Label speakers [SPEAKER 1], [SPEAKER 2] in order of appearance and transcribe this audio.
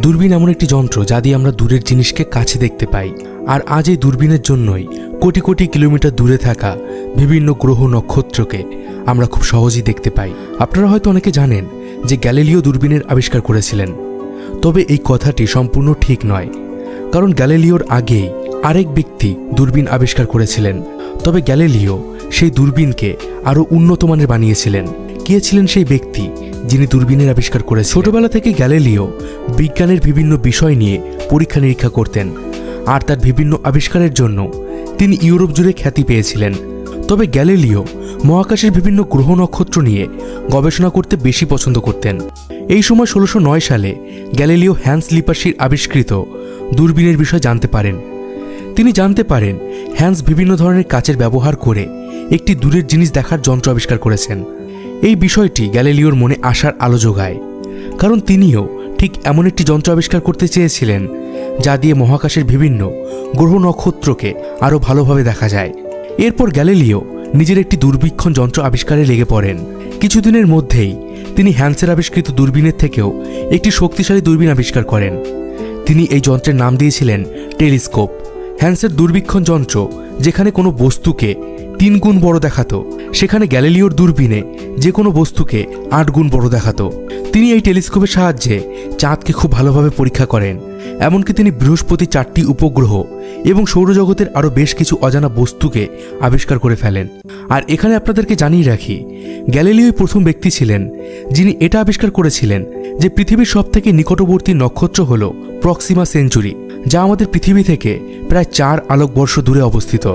[SPEAKER 1] দূরবীন এমন একটি যন্ত্র যা দিয়ে আমরা দূরের জিনিসকে কাছে দেখতে পাই। আর আজ এই দূরবীনের জন্যই কোটি কোটি কিলোমিটার দূরে থাকা বিভিন্ন গ্রহ নক্ষত্রকে আমরা খুব সহজেই দেখতে পাই। আপনারা হয়তো অনেকে জানেন যে গ্যালিলিও দূরবীনের আবিষ্কার করেছিলেন, তবে এই কথাটি সম্পূর্ণ ঠিক নয়, কারণ গ্যালিলিওর আগেই আরেক ব্যক্তি দূরবীন আবিষ্কার করেছিলেন। তবে গ্যালিলিও সেই দূরবীনকে আরও উন্নত মানের বানিয়েছিলেন। কে ছিলেন সেই ব্যক্তি যিনি দূরবীনের আবিষ্কার করেছিলেন? ছোটবেলা থেকে গ্যালিলিও বিজ্ঞানের বিভিন্ন বিষয় নিয়ে পরীক্ষা নিরীক্ষা করতেন, আর তার বিভিন্ন আবিষ্কারের জন্য তিনি ইউরোপ জুড়ে খ্যাতি পেয়েছিলেন। তবে গ্যালিলিও মহাকাশের বিভিন্ন গ্রহ নক্ষত্র নিয়ে গবেষণা করতে বেশি পছন্দ করতেন। এই সময় 1609 সালে গ্যালিলিও হ্যান্স লিপাসির আবিষ্কৃত দূরবীনের বিষয় জানতে পারেন। তিনি জানতে পারেন হ্যান্স বিভিন্ন ধরনের কাচের ব্যবহার করে একটি দূরের জিনিস দেখার যন্ত্র আবিষ্কার করেছেন। এই বিষয়টি গ্যালিলিওর মনে আশার আলো যোগায়, কারণ তিনিও ঠিক এমন একটি যন্ত্র আবিষ্কার করতে চেয়েছিলেন যা দিয়ে মহাকাশের বিভিন্ন গ্রহ নক্ষত্রকে আরও ভালোভাবে দেখা যায়। এরপর গ্যালিলিও নিজের একটি দূরবীক্ষণ যন্ত্র আবিষ্কারে লেগে পড়েন। কিছুদিনের মধ্যেই তিনি হ্যান্সের আবিষ্কৃত দূরবীনের থেকেও একটি শক্তিশালী দূরবীন আবিষ্কার করেন। তিনি এই যন্ত্রের নাম দিয়েছিলেন টেলিস্কোপ। হ্যান্সের দূরবীক্ষণ যন্ত্র যেখানে কোনো বস্তুকে 3 গুণ বড় দেখাতো, সেখানে গ্যালিলিওর দূরবীনে যে কোনো বস্তুকে 8 গুণ বড় দেখাতো। তিনি এই টেলিস্কোপের সাহায্যে চাঁদকে খুব ভালোভাবে পরীক্ষা করেন। এমনকি তিনি বৃহস্পতির 4টি উপগ্রহ এবং সৌরজগতের আরও বেশ কিছু অজানা বস্তুকে আবিষ্কার করে ফেলেন। আর এখানে আপনাদেরকে জানিয়ে রাখি, গ্যালিলিওই প্রথম ব্যক্তি ছিলেন যিনি এটা আবিষ্কার করেছিলেন যে পৃথিবীর সবথেকে নিকটবর্তী নক্ষত্র হল প্রক্সিমা সেঞ্চুরি, যা আমাদের পৃথিবী থেকে প্রায় 4 আলোকবর্ষ দূরে অবস্থিত।